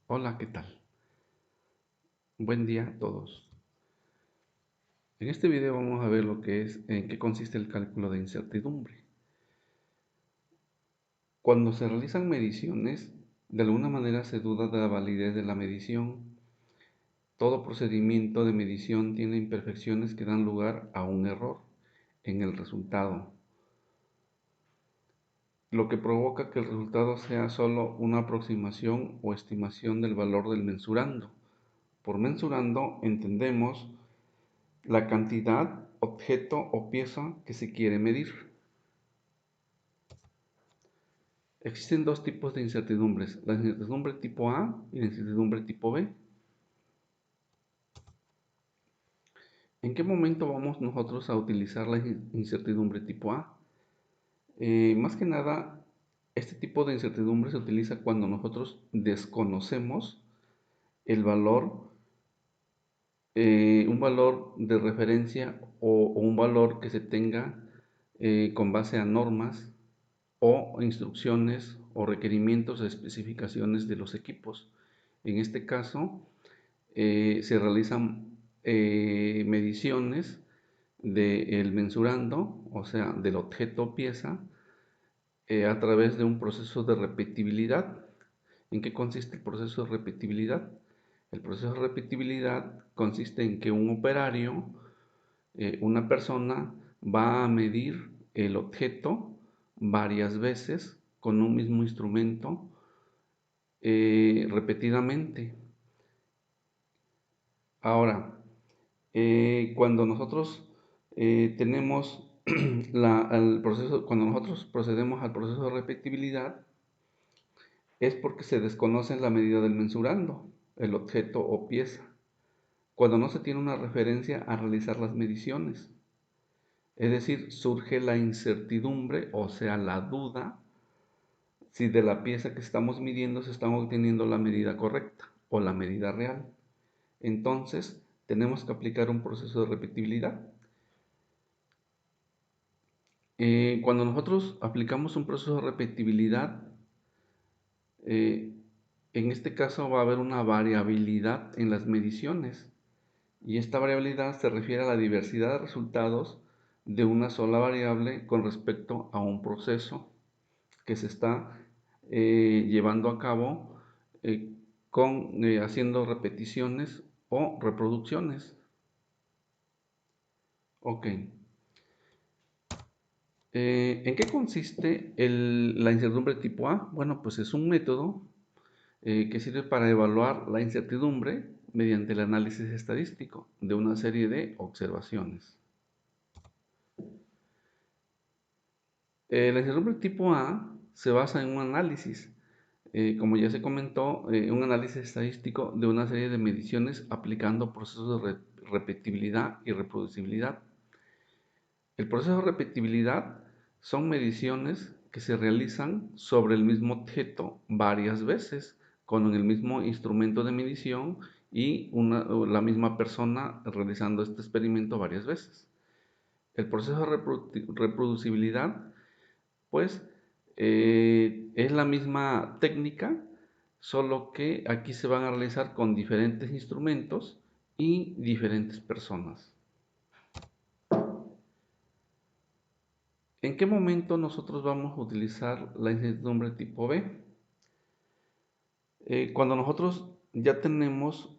Hola, ¿qué tal? Buen día a todos. En este video vamos a ver en qué consiste el cálculo de incertidumbre. Cuando se realizan mediciones, de alguna manera se duda de la validez de la medición. Todo procedimiento de medición tiene imperfecciones que dan lugar a un error en el resultado, lo que provoca que el resultado sea solo una aproximación o estimación del valor del mensurando. Por mensurando entendemos la cantidad, objeto o pieza que se quiere medir. Existen dos tipos de incertidumbres, la incertidumbre tipo A y la incertidumbre tipo B. ¿En qué momento vamos nosotros a utilizar la incertidumbre tipo A? Más que nada, este tipo de incertidumbre se utiliza cuando nosotros desconocemos el valor, un valor de referencia o un valor que se tenga con base a normas o instrucciones o requerimientos o especificaciones de los equipos. En este caso, se realizan mediciones del mensurando, o sea, del objeto pieza, a través de un proceso de repetibilidad. ¿En qué consiste el proceso de repetibilidad? El proceso de repetibilidad consiste en que un operario, una persona, va a medir el objeto varias veces con un mismo instrumento repetidamente. Ahora, cuando nosotros tenemos cuando nosotros procedemos al proceso de repetibilidad, es porque se desconoce la medida del mensurando, el objeto o pieza, cuando no se tiene una referencia a realizar las mediciones. Es decir, surge la incertidumbre, o sea, la duda, si de la pieza que estamos midiendo se está obteniendo la medida correcta o la medida real. Entonces, tenemos que aplicar un proceso de repetibilidad. Cuando nosotros aplicamos un proceso de repetibilidad, eh, en este caso va a haber una variabilidad en las mediciones y esta variabilidad se refiere a la diversidad de resultados de una sola variable con respecto a un proceso que se está llevando a cabo haciendo repeticiones o reproducciones. Ok. ¿En qué consiste la incertidumbre tipo A? Bueno, pues es un método que sirve para evaluar la incertidumbre mediante el análisis estadístico de una serie de observaciones. La incertidumbre tipo A se basa en un análisis, como ya se comentó, un análisis estadístico de una serie de mediciones aplicando procesos de repetibilidad y reproducibilidad. El proceso de repetibilidad son mediciones que se realizan sobre el mismo objeto varias veces con el mismo instrumento de medición y la misma persona realizando este experimento varias veces. El proceso de reproducibilidad, pues, es la misma técnica, solo que aquí se van a realizar con diferentes instrumentos y diferentes personas. ¿En qué momento nosotros vamos a utilizar la incertidumbre tipo B? Cuando nosotros ya tenemos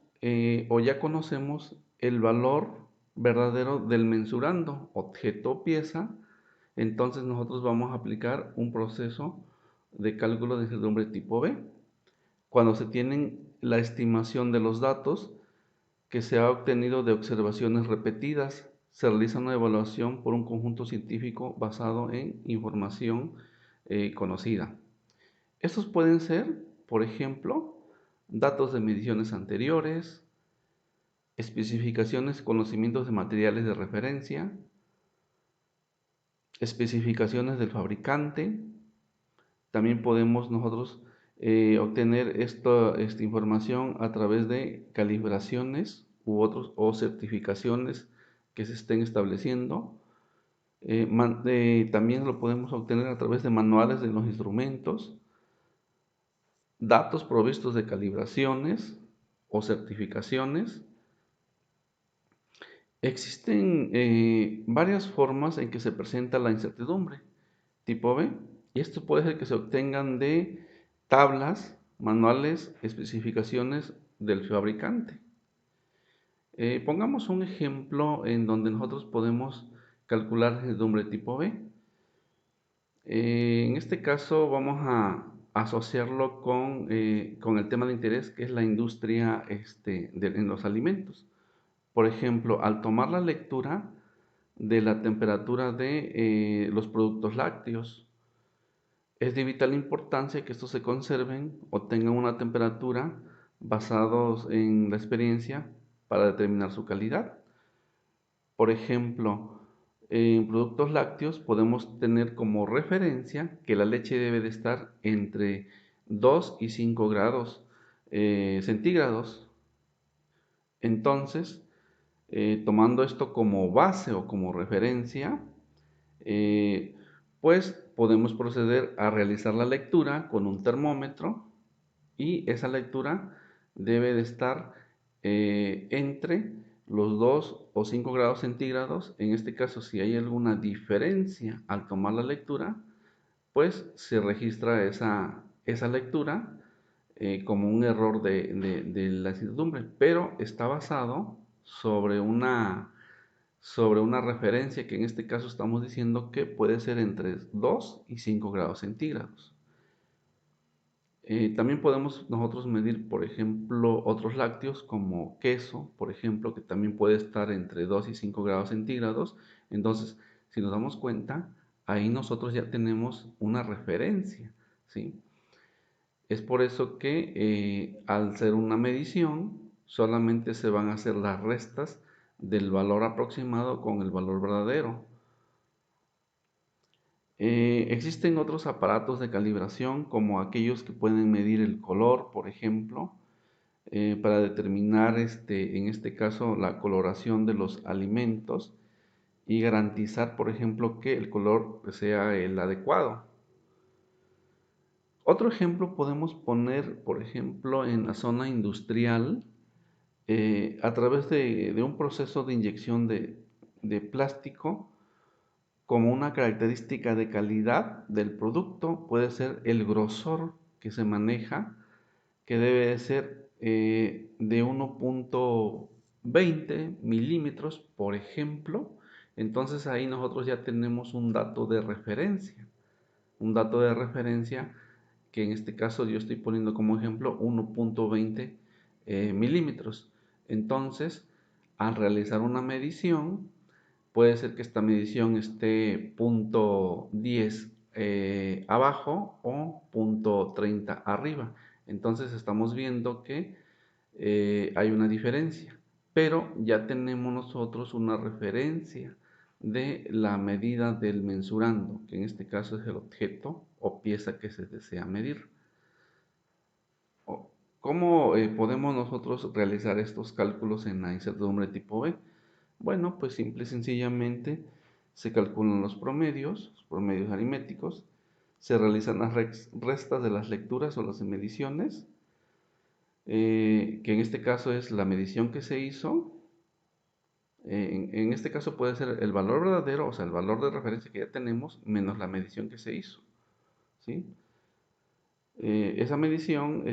o ya conocemos el valor verdadero del mensurando, objeto o pieza, entonces nosotros vamos a aplicar un proceso de cálculo de incertidumbre tipo B. Cuando se tienen la estimación de los datos que se ha obtenido de observaciones repetidas, se realiza una evaluación por un conjunto científico basado en información conocida. Estos pueden ser, por ejemplo, datos de mediciones anteriores, especificaciones, conocimientos de materiales de referencia, especificaciones del fabricante. También podemos nosotros obtener esta información a través de calibraciones o certificaciones que se estén estableciendo. También lo podemos obtener a través de manuales de los instrumentos, datos provistos de calibraciones o certificaciones. Existen varias formas en que se presenta la incertidumbre tipo B, y esto puede ser que se obtengan de tablas, manuales, especificaciones del fabricante. Pongamos un ejemplo en donde nosotros podemos calcular la incertidumbre tipo B. En este caso vamos a asociarlo con el tema de interés, que es la industria en los alimentos. Por ejemplo, al tomar la lectura de la temperatura de los productos lácteos, es de vital importancia que estos se conserven o tengan una temperatura basados en la experiencia para determinar su calidad. Por ejemplo, en productos lácteos podemos tener como referencia que la leche debe de estar entre 2 y 5 grados centígrados. Entonces, tomando esto como base o como referencia, eh, pues podemos proceder a realizar la lectura con un termómetro y esa lectura debe de estar entre los 2 o 5 grados centígrados. En este caso, si hay alguna diferencia al tomar la lectura, pues se registra esa lectura como un error de la incertidumbre, pero está basado sobre una referencia que en este caso estamos diciendo que puede ser entre 2 y 5 grados centígrados. También podemos nosotros medir, por ejemplo, otros lácteos como queso, por ejemplo, que también puede estar entre 2 y 5 grados centígrados. Entonces, si nos damos cuenta, ahí nosotros ya tenemos una referencia, ¿sí? Es por eso que al ser una medición, solamente se van a hacer las restas del valor aproximado con el valor verdadero. Existen otros aparatos de calibración como aquellos que pueden medir el color, por ejemplo, para determinar en este caso la coloración de los alimentos y garantizar, por ejemplo, que el color sea el adecuado. Otro ejemplo podemos poner, por ejemplo, en la zona industrial, a través de un proceso de inyección de plástico, como una característica de calidad del producto puede ser el grosor que se maneja, que debe de ser de 1,20 milímetros, por ejemplo. Entonces ahí nosotros ya tenemos un dato de referencia. Un dato de referencia que en este caso yo estoy poniendo como ejemplo 1,20 milímetros. Entonces, al realizar una medición, puede ser que esta medición esté .10 abajo o .30 arriba. Entonces estamos viendo que hay una diferencia, pero ya tenemos nosotros una referencia de la medida del mensurando, que en este caso es el objeto o pieza que se desea medir. ¿Cómo podemos nosotros realizar estos cálculos en la incertidumbre tipo B? Bueno, pues simple y sencillamente se calculan los promedios aritméticos, se realizan las restas de las lecturas o las mediciones, que en este caso es la medición que se hizo. En este caso puede ser el valor verdadero, o sea, el valor de referencia que ya tenemos, menos la medición que se hizo, ¿sí? Esa medición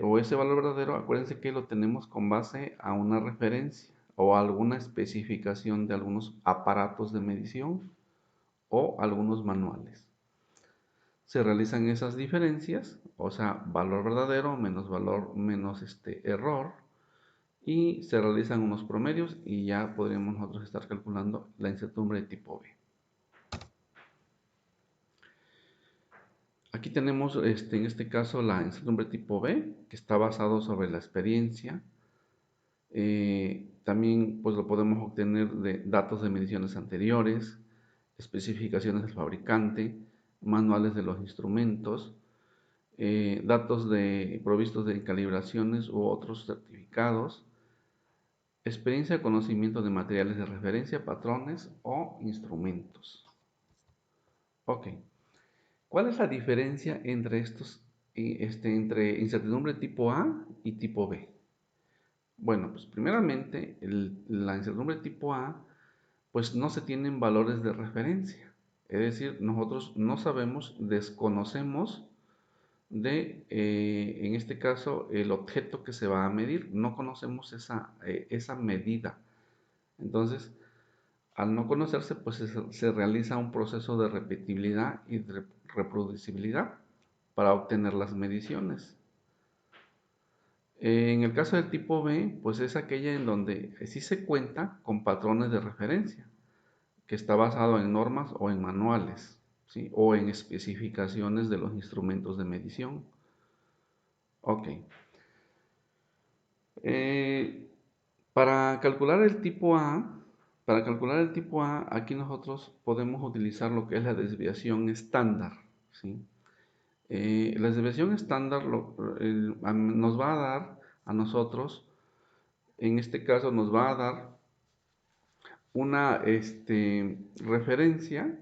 o ese valor verdadero, acuérdense que lo tenemos con base a una referencia o a alguna especificación de algunos aparatos de medición o algunos manuales. Se realizan esas diferencias, o sea, valor verdadero menos error, y se realizan unos promedios y ya podríamos nosotros estar calculando la incertidumbre de tipo B. Aquí tenemos en este caso la incertidumbre tipo B, que está basado sobre la experiencia. También pues lo podemos obtener de datos de mediciones anteriores, especificaciones del fabricante, manuales de los instrumentos, datos provistos de calibraciones u otros certificados, experiencia, conocimiento de materiales de referencia, patrones o instrumentos. Ok, ¿cuál es la diferencia entre estos entre incertidumbre tipo A y tipo B. Bueno, pues primeramente la incertidumbre tipo A, pues no se tienen valores de referencia. Es decir, nosotros no sabemos, desconocemos en este caso, el objeto que se va a medir. No conocemos esa medida. Entonces, al no conocerse, pues se realiza un proceso de repetibilidad y de reproducibilidad para obtener las mediciones. En el caso del tipo B, pues es aquella en donde sí se cuenta con patrones de referencia, que está basado en normas o en manuales, ¿sí? O en especificaciones de los instrumentos de medición. Ok. Eh, para calcular el tipo A, aquí nosotros podemos utilizar lo que es la desviación estándar, ¿sí? La desviación estándar nos va a dar a nosotros, en este caso nos va a dar una referencia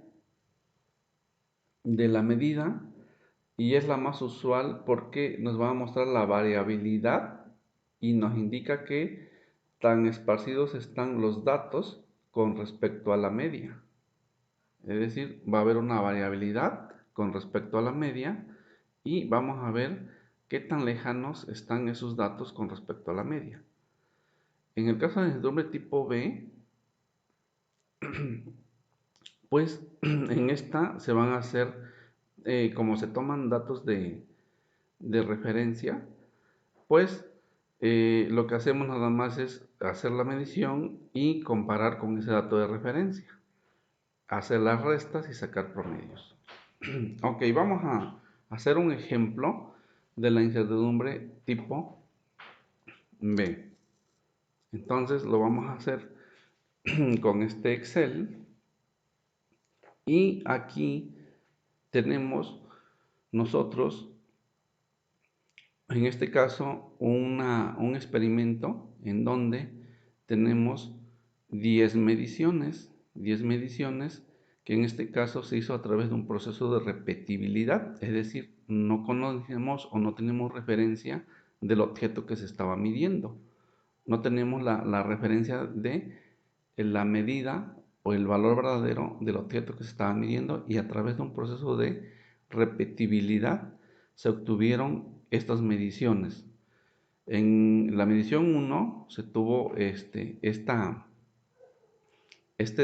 de la medida, y es la más usual porque nos va a mostrar la variabilidad y nos indica que tan esparcidos están los datos con respecto a la media. Es decir, va a haber una variabilidad con respecto a la media y vamos a ver qué tan lejanos están esos datos con respecto a la media. En el caso de síndrome tipo B, pues en esta se van a hacer, como se toman datos de referencia, pues lo que hacemos nada más es hacer la medición y comparar con ese dato de referencia, hacer las restas y sacar promedios. Ok, vamos a hacer un ejemplo de la incertidumbre tipo B. Entonces lo vamos a hacer con este Excel, y aquí tenemos nosotros, en este caso, un experimento en donde tenemos 10 mediciones, 10 mediciones que en este caso se hizo a través de un proceso de repetibilidad, es decir, no conocemos o no tenemos referencia del objeto que se estaba midiendo. No tenemos la referencia de la medida o el valor verdadero del objeto que se estaba midiendo, y a través de un proceso de repetibilidad se obtuvieron estas mediciones. En la medición 1 se tuvo este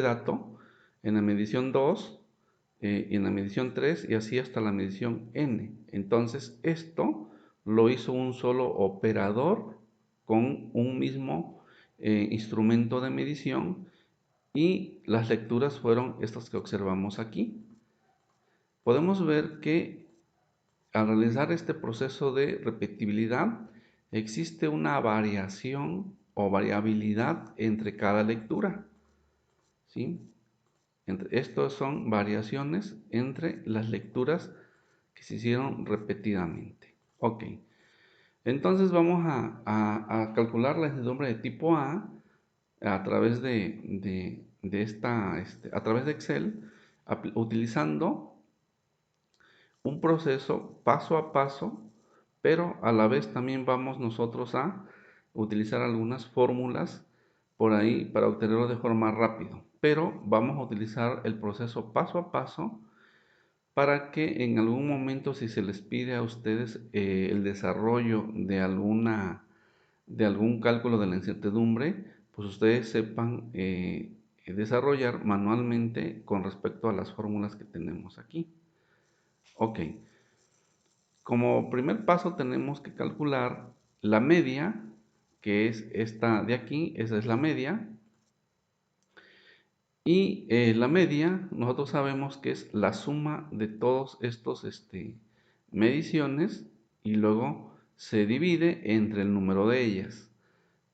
dato, en la medición 2 y en la medición 3 y así hasta la medición n. Entonces esto lo hizo un solo operador con un mismo instrumento de medición, y las lecturas fueron estas que observamos aquí. Podemos ver que al realizar este proceso de repetibilidad existe una variación o variabilidad entre cada lectura, ¿sí? Estos son variaciones entre las lecturas que se hicieron repetidamente. Ok, entonces vamos a calcular la incertidumbre de tipo a través a través de Excel, utilizando un proceso paso a paso, pero a la vez también vamos nosotros a utilizar algunas fórmulas por ahí para obtenerlo de forma rápida. Pero vamos a utilizar el proceso paso a paso para que en algún momento, si se les pide a ustedes el desarrollo de algún cálculo de la incertidumbre, pues ustedes sepan desarrollar manualmente con respecto a las fórmulas que tenemos aquí. Ok, como primer paso tenemos que calcular la media, que es esta de aquí, esa es la media. Y la media, nosotros sabemos que es la suma de todos estos mediciones, y luego se divide entre el número de ellas.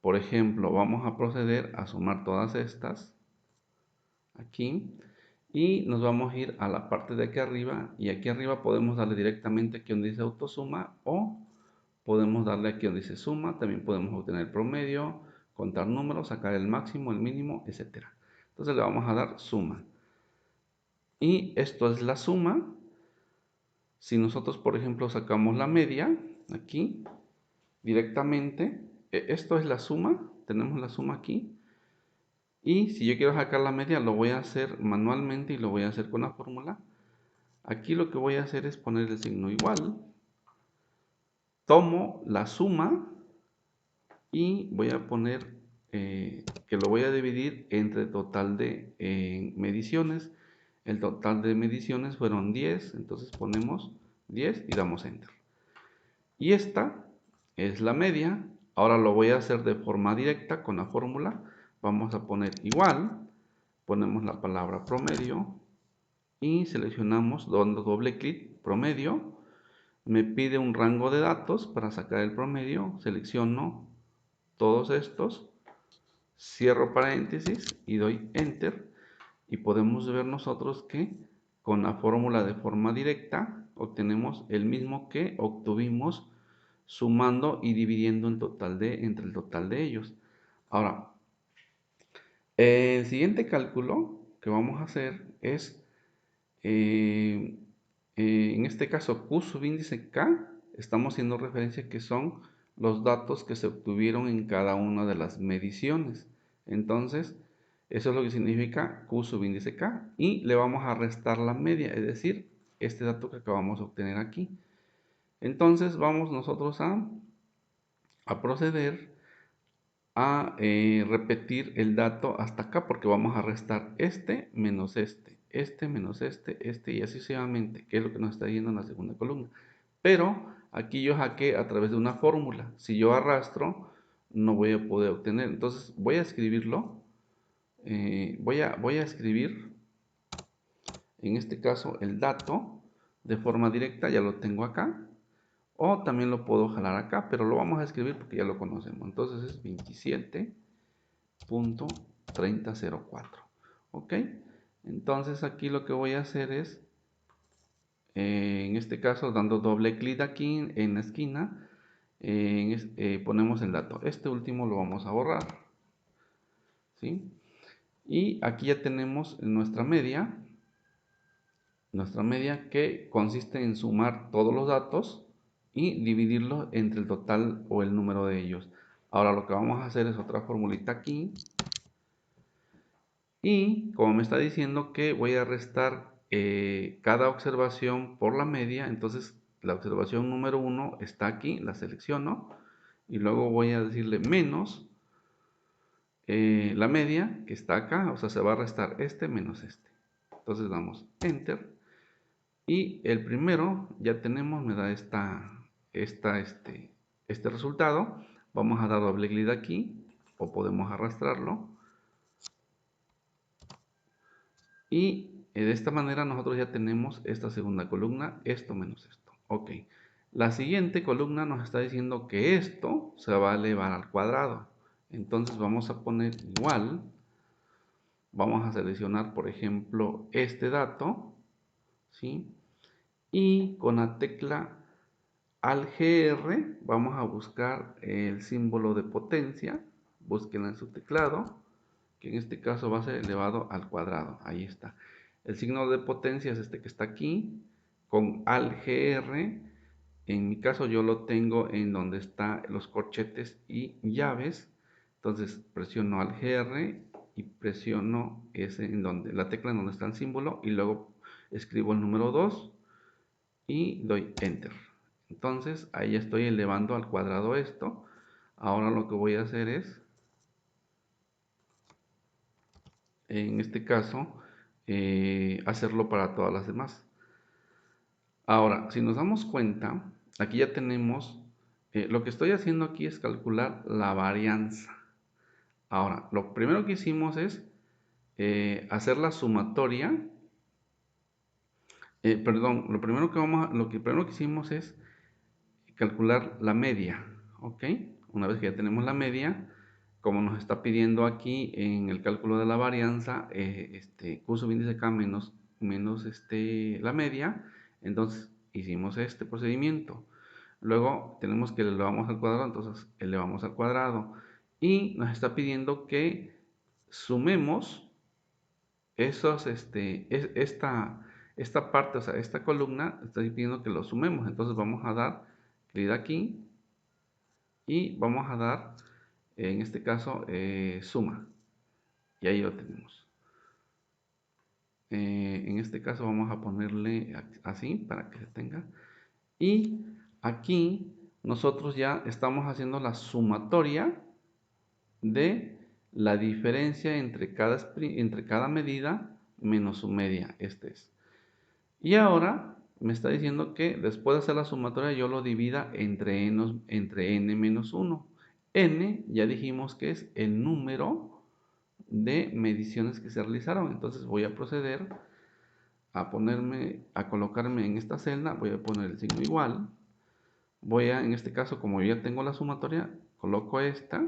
Por ejemplo, vamos a proceder a sumar todas estas aquí, y nos vamos a ir a la parte de aquí arriba, y aquí arriba podemos darle directamente aquí donde dice autosuma, o podemos darle aquí donde dice suma. También podemos obtener el promedio, contar números, sacar el máximo, el mínimo, etcétera. Entonces le vamos a dar suma, y esto es la suma Si nosotros, por ejemplo, sacamos la media aquí directamente, esto es la suma, tenemos la suma aquí. Y si yo quiero sacar la media, lo voy a hacer manualmente y lo voy a hacer con la fórmula. Aquí lo que voy a hacer es poner el signo igual. Tomo la suma y voy a poner que lo voy a dividir entre total de mediciones. El total de mediciones fueron 10, entonces ponemos 10 y damos enter. Y esta es la media. Ahora lo voy a hacer de forma directa con la fórmula. Vamos a poner igual, ponemos la palabra promedio y seleccionamos dando doble clic promedio. Me pide un rango de datos para sacar el promedio. Selecciono todos estos, cierro paréntesis y doy enter. Y podemos ver nosotros que con la fórmula de forma directa obtenemos el mismo que obtuvimos sumando y dividiendo entre el total de ellos. Ahora, el siguiente cálculo que vamos a hacer es, en este caso, Q subíndice K, estamos haciendo referencia que son los datos que se obtuvieron en cada una de las mediciones. Entonces, eso es lo que significa Q subíndice K. Y le vamos a restar la media, es decir, este dato que acabamos de obtener aquí. Entonces, vamos nosotros a proceder a repetir el dato hasta acá porque vamos a restar este menos este menos este y así sucesivamente, que es lo que nos está yendo en la segunda columna. Pero aquí yo saqué a través de una fórmula. Si yo arrastro, no voy a poder obtener. Entonces voy a escribirlo. Voy a escribir, en este caso, el dato de forma directa. Ya lo tengo acá. O también lo puedo jalar acá, pero lo vamos a escribir porque ya lo conocemos. Entonces es 27.3004. ¿Ok? Entonces aquí lo que voy a hacer es, en este caso, dando doble clic aquí en la esquina, ponemos el dato. Este último lo vamos a borrar. ¿Sí? Y aquí ya tenemos nuestra media. Nuestra media que consiste en sumar todos los datos y dividirlo entre el total o el número de ellos. Ahora lo que vamos a hacer es otra formulita aquí. Y como me está diciendo que voy a restar cada observación por la media, entonces la observación número 1 está aquí, la selecciono. Y luego voy a decirle menos la media que está acá, o sea, se va a restar este menos este. Entonces damos enter. Y el primero ya tenemos, me da este resultado. Vamos a dar doble clic aquí o podemos arrastrarlo. Y de esta manera nosotros ya tenemos esta segunda columna, esto menos esto. Ok. La siguiente columna nos está diciendo que esto se va a elevar al cuadrado. Entonces vamos a poner igual. Vamos a seleccionar, por ejemplo, este dato. ¿Sí? Y con la tecla AltGr vamos a buscar el símbolo de potencia. Búsquenla en su teclado, que en este caso va a ser elevado al cuadrado. Ahí está. El signo de potencia es este que está aquí. Con AltGr, en mi caso yo lo tengo en donde están los corchetes y llaves. Entonces presiono AltGr y presiono la tecla en donde está el símbolo y luego escribo el número 2 y doy enter. Entonces ahí estoy elevando al cuadrado esto. Ahora lo que voy a hacer es, en este caso, hacerlo para todas las demás. Ahora, si nos damos cuenta, aquí ya tenemos, lo que estoy haciendo aquí es calcular la varianza. Ahora, lo primero que hicimos es hacer la sumatoria. Perdón, lo que primero que hicimos es calcular la media, ¿ok? Una vez que ya tenemos la media, como nos está pidiendo aquí en el cálculo de la varianza, Q subíndice K menos la media, entonces hicimos este procedimiento. Luego tenemos que elevamos al cuadrado, entonces elevamos al cuadrado. Y nos está pidiendo que sumemos esta parte, o sea, esta columna, está pidiendo que lo sumemos. Entonces vamos a dar clic aquí y vamos a dar, en este caso, suma. Y ahí lo tenemos. En este caso vamos a ponerle así para que se tenga. Y aquí nosotros ya estamos haciendo la sumatoria de la diferencia entre cada medida menos su media. Este es. Y ahora me está diciendo que después de hacer la sumatoria yo lo divida entre n menos 1. N ya dijimos que es el número de mediciones que se realizaron. Entonces voy a proceder a colocarme en esta celda. Voy a poner el signo igual. En este caso, como ya tengo la sumatoria, coloco esta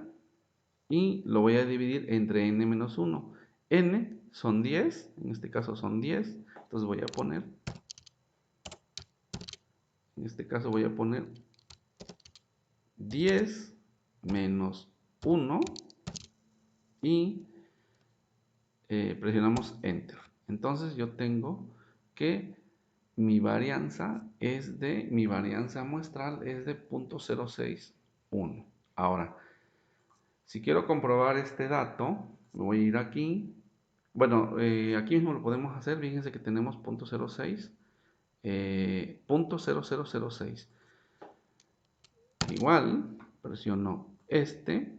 y lo voy a dividir entre n menos 1. N son 10, en este caso son 10. Entonces voy a poner, en este caso voy a poner 10 menos 1 y presionamos Enter. Entonces yo tengo que mi varianza muestral es de 0.061. Ahora, si quiero comprobar este dato, me voy a ir aquí. Bueno, aquí mismo lo podemos hacer. Fíjense que tenemos 0.06, 0.0006. Igual, presiono este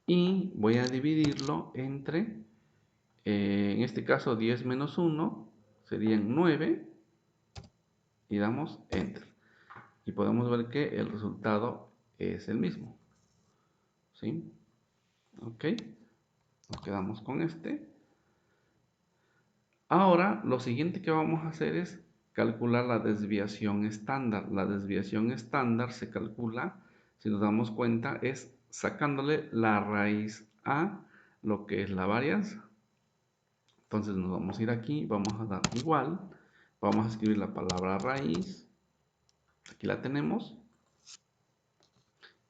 y voy a dividirlo entre, en este caso 10 menos 1 serían 9 y damos Enter. Y podemos ver que el resultado es el mismo. ¿Sí? Ok, nos quedamos con este. Ahora lo siguiente que vamos a hacer es calcular la desviación estándar. La desviación estándar se calcula, si nos damos cuenta, es sacándole la raíz a lo que es la varianza. Entonces nos vamos a ir aquí, vamos a dar igual, vamos a escribir la palabra raíz, aquí la tenemos,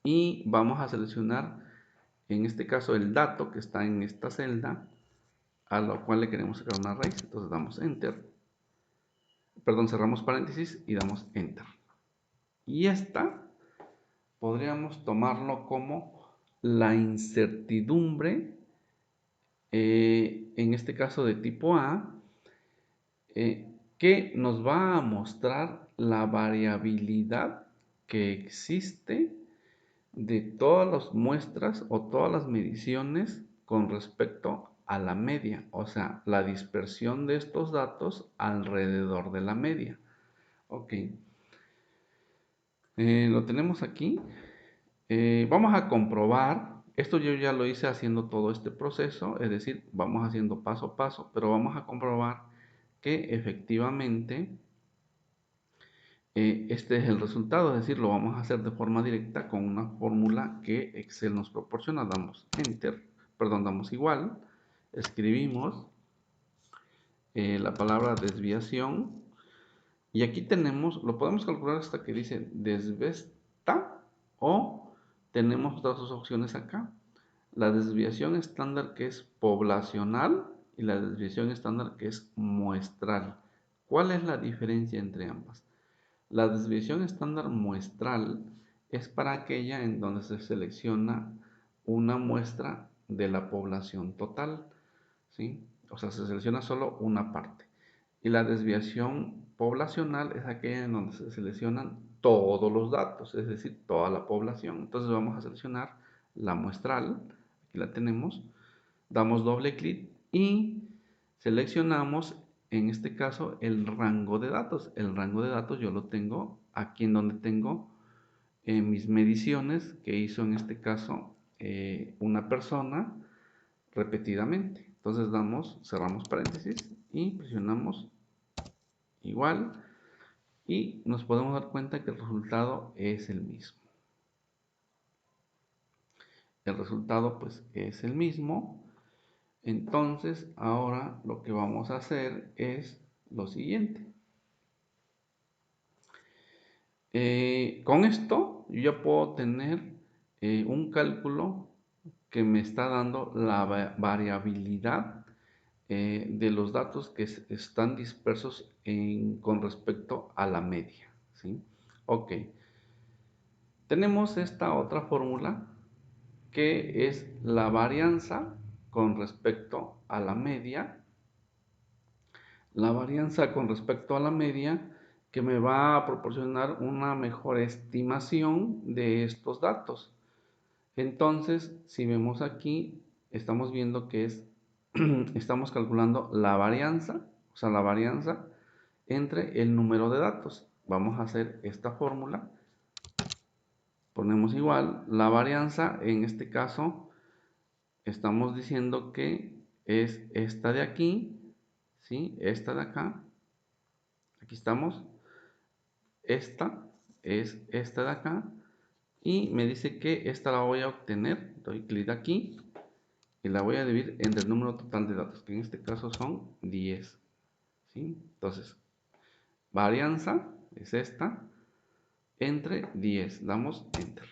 y vamos a seleccionar, en este caso, el dato que está en esta celda, a lo cual le queremos sacar una raíz. Entonces damos Enter, perdón, cerramos paréntesis y damos Enter. Y esta podríamos tomarlo como la incertidumbre, en este caso de tipo A, que nos va a mostrar la variabilidad que existe de todas las muestras o todas las mediciones con respecto a la media, o sea, la dispersión de estos datos alrededor de la media. Ok, lo tenemos aquí. Vamos a comprobar, esto yo ya lo hice haciendo todo este proceso, es decir, vamos haciendo paso a paso, pero vamos a comprobar que efectivamente este es el resultado, es decir, lo vamos a hacer de forma directa con una fórmula que Excel nos proporciona. Damos Enter, perdón, damos igual, escribimos la palabra desviación y aquí tenemos, lo podemos calcular hasta que dice desvesta o tenemos otras dos opciones acá. La desviación estándar que es poblacional y la desviación estándar que es muestral. ¿Cuál es la diferencia entre ambas? La desviación estándar muestral es para aquella en donde se selecciona una muestra de la población total, ¿sí? O sea, se selecciona solo una parte. Y la desviación poblacional es aquella en donde se seleccionan todos los datos, es decir, toda la población. Entonces vamos a seleccionar la muestral, aquí la tenemos, damos doble clic y seleccionamos en este caso el rango de datos. El rango de datos yo lo tengo aquí en donde tengo mis mediciones que hizo en este caso una persona repetidamente. Entonces cerramos paréntesis y presionamos igual y nos podemos dar cuenta que el resultado es el mismo. El resultado pues es el mismo. Entonces ahora lo que vamos a hacer es lo siguiente. Con esto yo ya puedo tener un cálculo que me está dando la variabilidad de los datos que están dispersos con respecto a la media, ¿sí? Ok, tenemos esta otra fórmula que es la varianza con respecto a la media. La varianza con respecto a la media que me va a proporcionar una mejor estimación de estos datos. Entonces, si vemos aquí, estamos viendo que estamos calculando la varianza, o sea, la varianza entre el número de datos. Vamos a hacer esta fórmula. Ponemos igual la varianza, en este caso, estamos diciendo que es esta de aquí, ¿sí? Esta de acá. Aquí estamos. Esta es esta de acá. Y me dice que esta la voy a obtener. Doy clic aquí y la voy a dividir entre el número total de datos, que en este caso son 10. ¿Sí? Entonces, varianza es esta entre 10. Damos enter.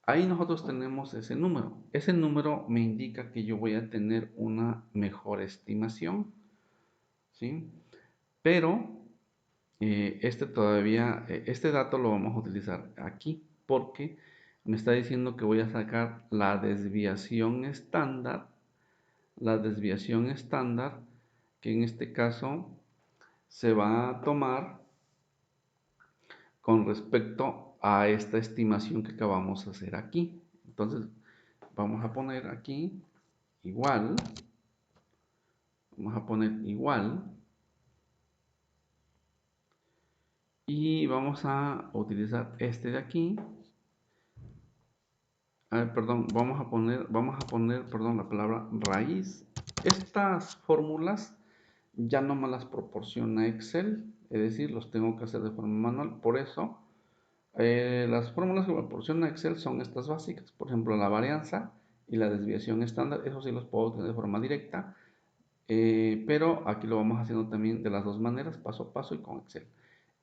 Ahí nosotros tenemos ese número. Ese número me indica que yo voy a tener una mejor estimación. ¿Sí? Pero este dato lo vamos a utilizar aquí porque me está diciendo que voy a sacar la desviación estándar, que en este caso se va a tomar con respecto a esta estimación que acabamos de hacer aquí. Entonces, vamos a poner aquí igual, vamos a poner igual, y vamos a utilizar este de aquí. Perdón, perdón, la palabra raíz. Estas fórmulas ya no me las proporciona Excel, es decir, los tengo que hacer de forma manual. Por eso, las fórmulas que me proporciona Excel son estas básicas. Por ejemplo, la varianza y la desviación estándar, eso sí los puedo obtener de forma directa. Pero aquí lo vamos haciendo también de las dos maneras, paso a paso y con Excel.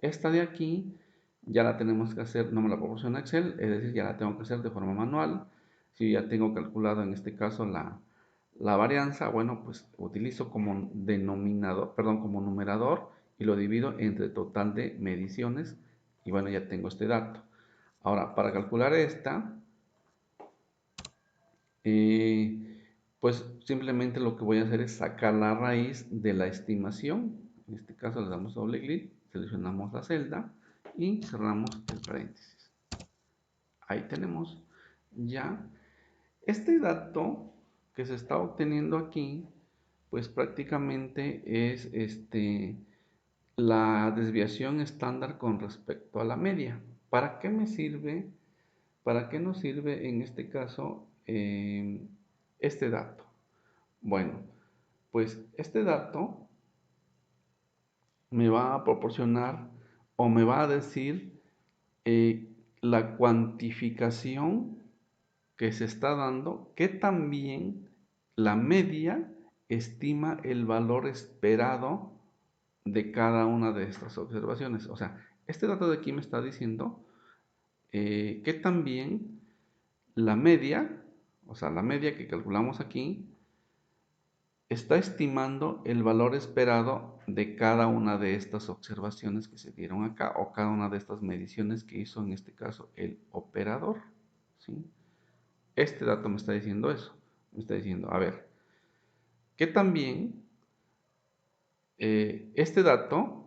Esta de aquí ya la tenemos que hacer, no me la proporciona Excel, es decir, ya la tengo que hacer de forma manual. Si ya tengo calculado en este caso la varianza, bueno, pues utilizo como denominador, perdón, como numerador y lo divido entre total de mediciones y bueno, ya tengo este dato. Ahora, para calcular esta, pues simplemente lo que voy a hacer es sacar la raíz de la estimación. En este caso le damos doble clic, seleccionamos la celda y cerramos el paréntesis. Ahí tenemos ya este dato que se está obteniendo aquí, pues prácticamente es la desviación estándar con respecto a la media. ¿Para qué me sirve? ¿Para qué nos sirve en este caso este dato? Bueno, pues este dato me va a proporcionar o me va a decir la cuantificación que se está dando, que también la media estima el valor esperado de cada una de estas observaciones. O sea, este dato de aquí me está diciendo que también la media, o sea, la media que calculamos aquí, está estimando el valor esperado de cada una de estas observaciones que se dieron acá o cada una de estas mediciones que hizo en este caso el operador. ¿Sí? Este dato me está diciendo eso. Me está diciendo, a ver, que también este dato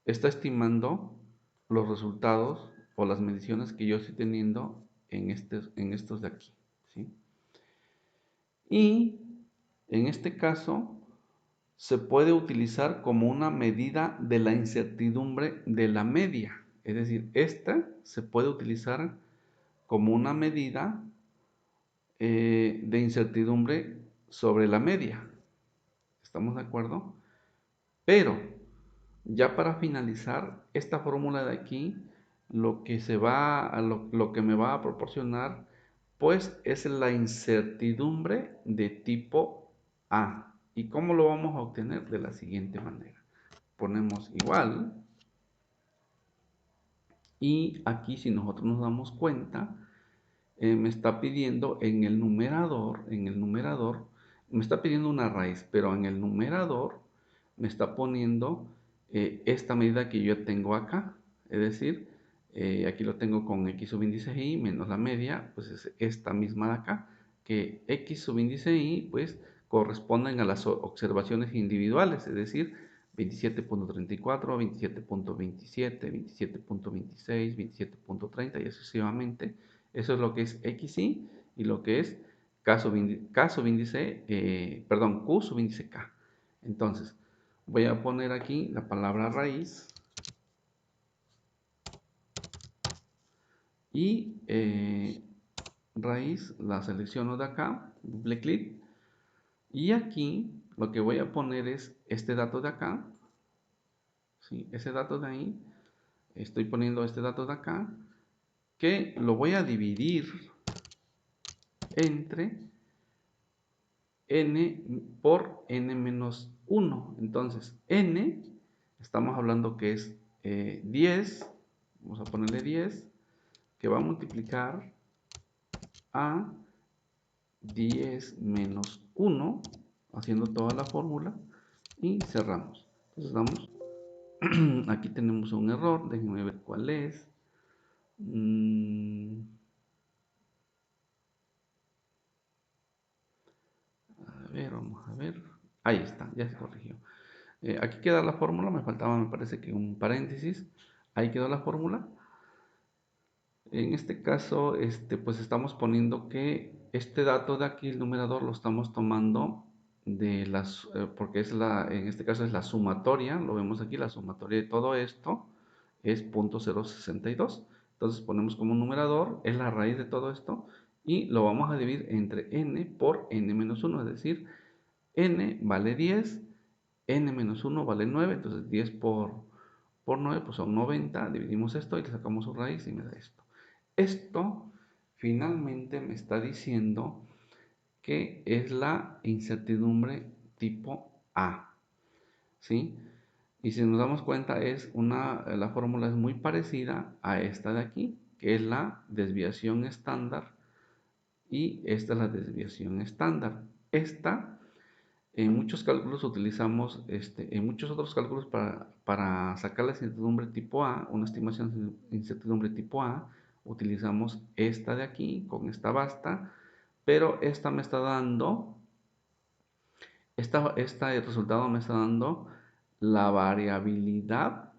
está estimando los resultados o las mediciones que yo estoy teniendo en estos de aquí. ¿Sí? Y en este caso se puede utilizar como una medida de la incertidumbre de la media. Es decir, esta se puede utilizar como una medida de incertidumbre sobre la media. ¿Estamos de acuerdo? Pero ya para finalizar, esta fórmula de aquí, lo que me va a proporcionar, pues es la incertidumbre de tipo A. ¿Y cómo lo vamos a obtener? De la siguiente manera. Ponemos igual y aquí si nosotros nos damos cuenta, me está pidiendo en el numerador me está pidiendo una raíz, pero en el numerador me está poniendo esta medida que yo tengo acá. Es decir, aquí lo tengo con x subíndice y menos la media, pues es esta misma de acá, que x subíndice y pues corresponden a las observaciones individuales, es decir, 27.34, 27.27, 27.26, 27.30 y así sucesivamente. Eso es lo que es xy y lo que es K subíndice, perdón, Q subíndice K. Entonces, voy a poner aquí la palabra raíz y raíz la selecciono de acá, doble clic, y aquí lo que voy a poner es este dato de acá, ¿sí? Ese dato de ahí, estoy poniendo este dato de acá, que lo voy a dividir entre n por n menos 1. Entonces, n, estamos hablando que es 10, vamos a ponerle 10, que va a multiplicar a 10 menos 1, haciendo toda la fórmula, y cerramos. Entonces damos, aquí tenemos un error, déjenme ver cuál es. A ver, vamos a ver. Ahí está, ya se corrigió. Aquí queda la fórmula, me faltaba, me parece que un paréntesis. Ahí quedó la fórmula. En este caso, pues estamos poniendo que este dato de aquí, el numerador, lo estamos tomando de las, porque es en este caso es la sumatoria, lo vemos aquí, la sumatoria de todo esto es 0.062. Entonces ponemos como numerador, es la raíz de todo esto, y lo vamos a dividir entre n por n menos 1, es decir, n vale 10, n menos 1 vale 9, entonces 10 por 9 pues son 90, dividimos esto y le sacamos su raíz y me da esto. Esto finalmente me está diciendo que es la incertidumbre tipo A, ¿sí? Y si nos damos cuenta la fórmula es muy parecida a esta de aquí, que es la desviación estándar, y esta es la desviación estándar. Esta, en muchos cálculos utilizamos, en muchos otros cálculos para sacar la incertidumbre tipo A, una estimación de incertidumbre tipo A, utilizamos esta de aquí, con esta basta, pero esta me está dando, el resultado me está dando la variabilidad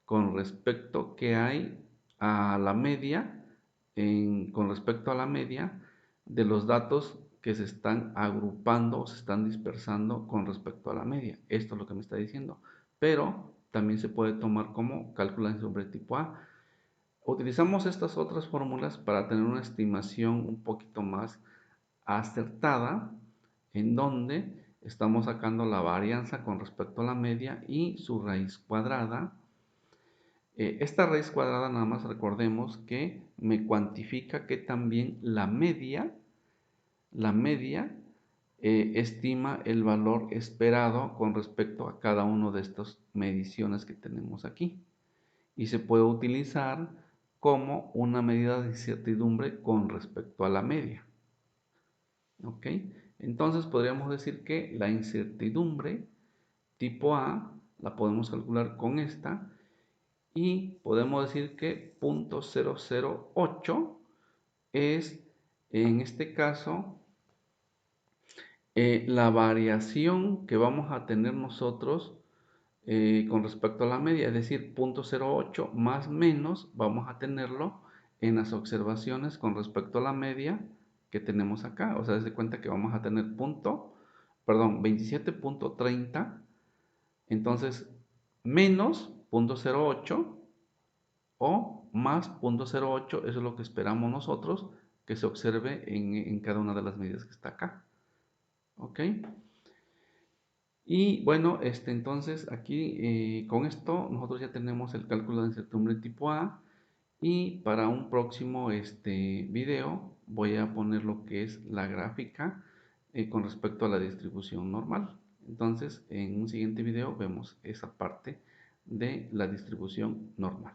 con respecto que hay a la media, con respecto a la media de los datos que se están agrupando o se están dispersando con respecto a la media. Esto es lo que me está diciendo. Pero también se puede tomar como cálculo de incertidumbre tipo A. Utilizamos estas otras fórmulas para tener una estimación un poquito más acertada, en donde estamos sacando la varianza con respecto a la media y su raíz cuadrada. Esta raíz cuadrada, nada más recordemos que me cuantifica que también la media estima el valor esperado con respecto a cada una de estas mediciones que tenemos aquí. Y se puede utilizar como una medida de incertidumbre con respecto a la media. ¿Ok? Entonces podríamos decir que la incertidumbre tipo A la podemos calcular con esta, y podemos decir que 0.008 es, en este caso, la variación que vamos a tener nosotros con respecto a la media, es decir, 0.08 más menos vamos a tenerlo en las observaciones con respecto a la media que tenemos acá. O sea, desde cuenta que vamos a tener 27.30, entonces menos 0.08 o más 0.08, eso es lo que esperamos nosotros que se observe en cada una de las medidas que está acá. ¿Ok? Y bueno, entonces aquí con esto nosotros ya tenemos el cálculo de incertidumbre tipo A, y para un próximo video voy a poner lo que es la gráfica con respecto a la distribución normal. Entonces en un siguiente video vemos esa parte de la distribución normal.